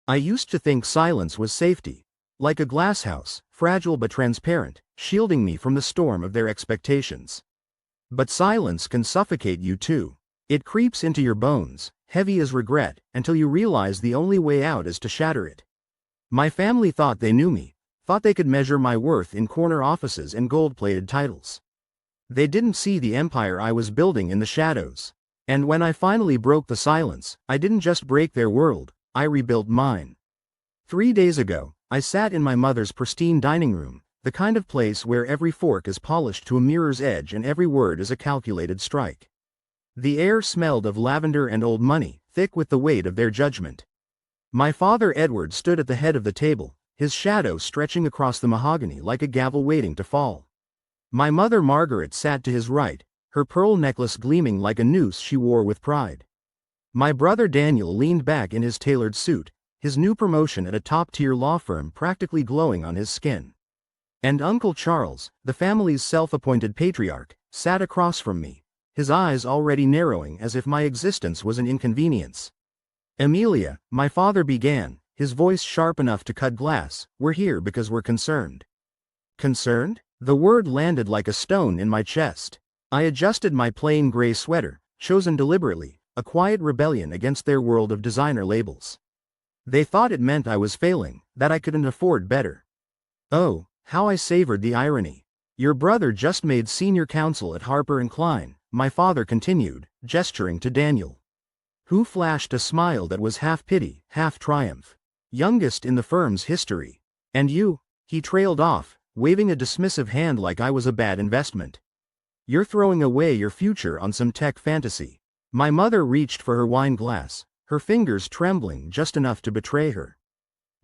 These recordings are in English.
I used to think silence was safety. Like a glass house, fragile but transparent, shielding me from the storm of their expectations. But silence can suffocate you too. It creeps into your bones, heavy as regret, until you realize the only way out is to shatter it. My family thought they knew me, thought they could measure my worth in corner offices and gold-plated titles. They didn't see the empire I was building in the shadows. And when I finally broke the silence, I didn't just break their world, I rebuilt mine. 3 days ago, I sat in my mother's pristine dining room, the kind of place where every fork is polished to a mirror's edge and every word is a calculated strike. The air smelled of lavender and old money, thick with the weight of their judgment. My father Edward stood at the head of the table, his shadow stretching across the mahogany like a gavel waiting to fall. My mother Margaret sat to his right, her pearl necklace gleaming like a noose she wore with pride. My brother Daniel leaned back in his tailored suit, his new promotion at a top-tier law firm practically glowing on his skin. And Uncle Charles, the family's self-appointed patriarch, sat across from me, his eyes already narrowing as if my existence was an inconvenience. "Amelia," my father began, his voice sharp enough to cut glass, "we're here because we're concerned." Concerned? The word landed like a stone in my chest. I adjusted my plain gray sweater, chosen deliberately, a quiet rebellion against their world of designer labels. They thought it meant I was failing, that I couldn't afford better. Oh, how I savored the irony. "Your brother just made senior counsel at Harper & Klein," my father continued, gesturing to Daniel, who flashed a smile that was half pity, half triumph. "Youngest in the firm's history. And you," he trailed off, waving a dismissive hand like I was a bad investment. "You're throwing away your future on some tech fantasy." My mother reached for her wine glass, her fingers trembling just enough to betray her.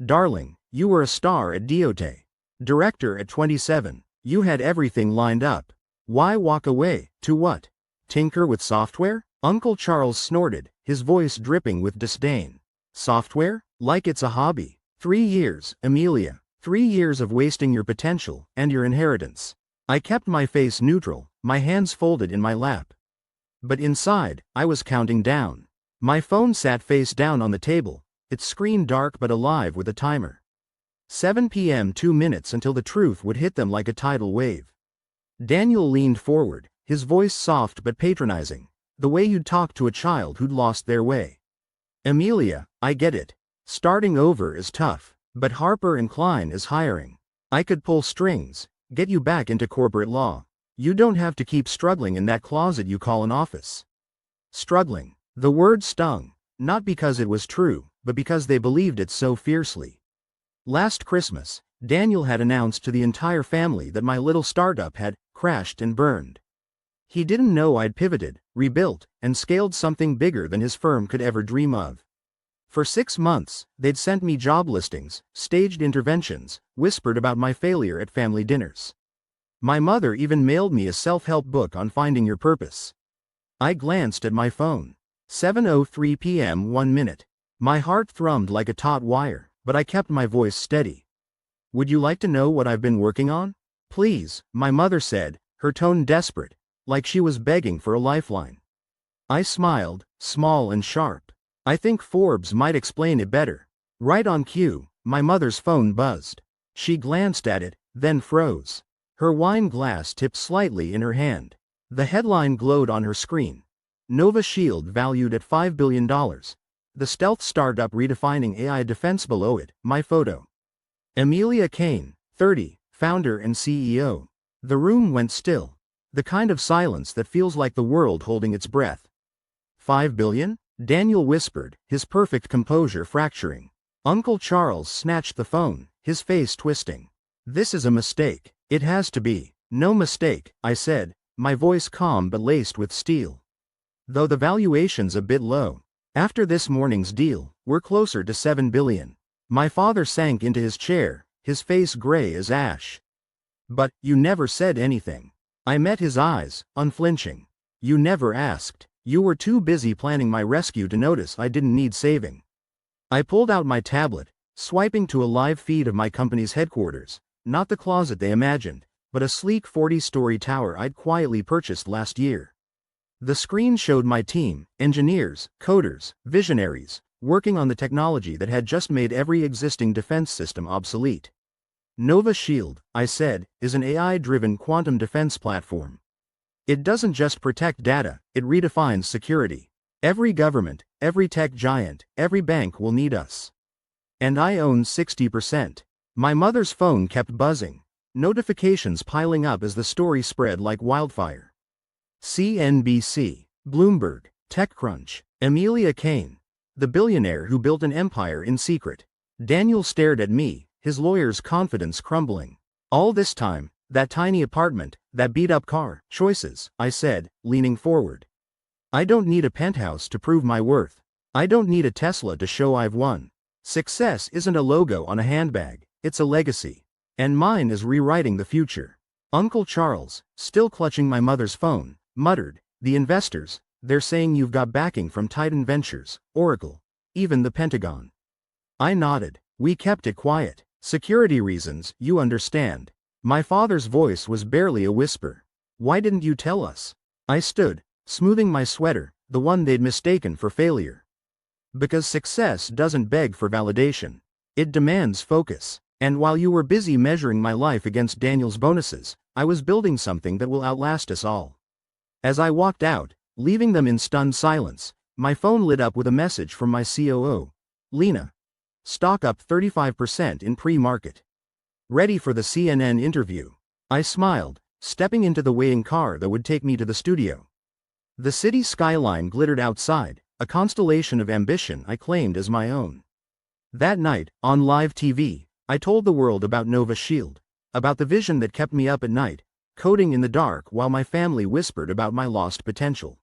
"Darling, you were a star at Diote. Director at 27. You had everything lined up. Why walk away? To what? Tinker with software?" Uncle Charles snorted, his voice dripping with disdain. "Software? Like it's a hobby. 3 years, Amelia. 3 years of wasting your potential, and your inheritance." I kept my face neutral, my hands folded in my lap. But inside, I was counting down. My phone sat face down on the table, its screen dark but alive with a timer. 7 p.m. 2 minutes until the truth would hit them like a tidal wave. Daniel leaned forward, his voice soft but patronizing, the way you'd talk to a child who'd lost their way. "Amelia, I get it. Starting over is tough, but Harper & Klein is hiring. I could pull strings, get you back into corporate law. You don't have to keep struggling in that closet you call an office." Struggling. The word stung, not because it was true, but because they believed it so fiercely. Last Christmas, Daniel had announced to the entire family that my little startup had crashed and burned. He didn't know I'd pivoted, rebuilt, and scaled something bigger than his firm could ever dream of. For 6 months, they'd sent me job listings, staged interventions, whispered about my failure at family dinners. My mother even mailed me a self-help book on finding your purpose. I glanced at my phone. 7:03 p.m. 1 minute. My heart thrummed like a taut wire, but I kept my voice steady. "Would you like to know what I've been working on?" "Please," my mother said, her tone desperate, like she was begging for a lifeline. I smiled, small and sharp. "I think Forbes might explain it better." Right on cue, my mother's phone buzzed. She glanced at it, then froze. Her wine glass tipped slightly in her hand. The headline glowed on her screen. "Nova Shield valued at $5 billion. The stealth startup redefining AI defense." Below it, my photo. Amelia Kane, 30, founder and CEO. The room went still. The kind of silence that feels like the world holding its breath. $5 billion? Daniel whispered, his perfect composure fracturing. Uncle Charles snatched the phone, his face twisting. "This is a mistake. It has to be." "No mistake," I said, my voice calm but laced with steel. "Though the valuation's a bit low. After this morning's deal, we're closer to $7 billion. My father sank into his chair, his face gray as ash. "But, you never said anything." I met his eyes, unflinching. "You never asked. You were too busy planning my rescue to notice I didn't need saving." I pulled out my tablet, swiping to a live feed of my company's headquarters, not the closet they imagined, but a sleek 40-story tower I'd quietly purchased last year. The screen showed my team, engineers, coders, visionaries, working on the technology that had just made every existing defense system obsolete. Nova Shield, I said, is an AI-driven quantum defense platform. It doesn't just protect data, it redefines security. Every government, every tech giant, every bank will need us. And I own 60%. My mother's phone kept buzzing, notifications piling up as the story spread like wildfire. CNBC, Bloomberg, TechCrunch, Amelia Kane, the billionaire who built an empire in secret. Daniel stared at me, his lawyer's confidence crumbling. All this time, that tiny apartment, that beat-up car, choices, I said, leaning forward. I don't need a penthouse to prove my worth. I don't need a Tesla to show I've won. Success isn't a logo on a handbag, it's a legacy. And mine is rewriting the future. Uncle Charles, still clutching my mother's phone, muttered, "The investors, they're saying you've got backing from Titan Ventures, Oracle, even the Pentagon." I nodded. We kept it quiet. Security reasons, you understand. My father's voice was barely a whisper. Why didn't you tell us? I stood, smoothing my sweater, the one they'd mistaken for failure. Because success doesn't beg for validation. It demands focus. And while you were busy measuring my life against Daniel's bonuses, I was building something that will outlast us all. As I walked out, leaving them in stunned silence, my phone lit up with a message from my COO. Lena. Stock up 35% in pre-market. Ready for the CNN interview. I smiled, stepping into the waiting car that would take me to the studio. The city skyline glittered outside, a constellation of ambition I claimed as my own. That night, on live TV, I told the world about Nova Shield, about the vision that kept me up at night, coding in the dark while my family whispered about my lost potential.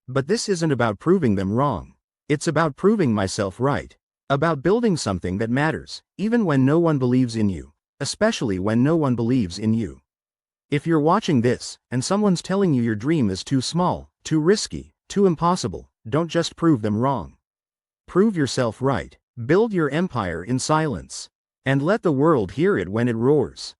But this isn't about proving them wrong. It's about proving myself right. About building something that matters, even when no one believes in you, especially when no one believes in you. If you're watching this, and someone's telling you your dream is too small, too risky, too impossible, don't just prove them wrong. Prove yourself right. Build your empire in silence. And let the world hear it when it roars.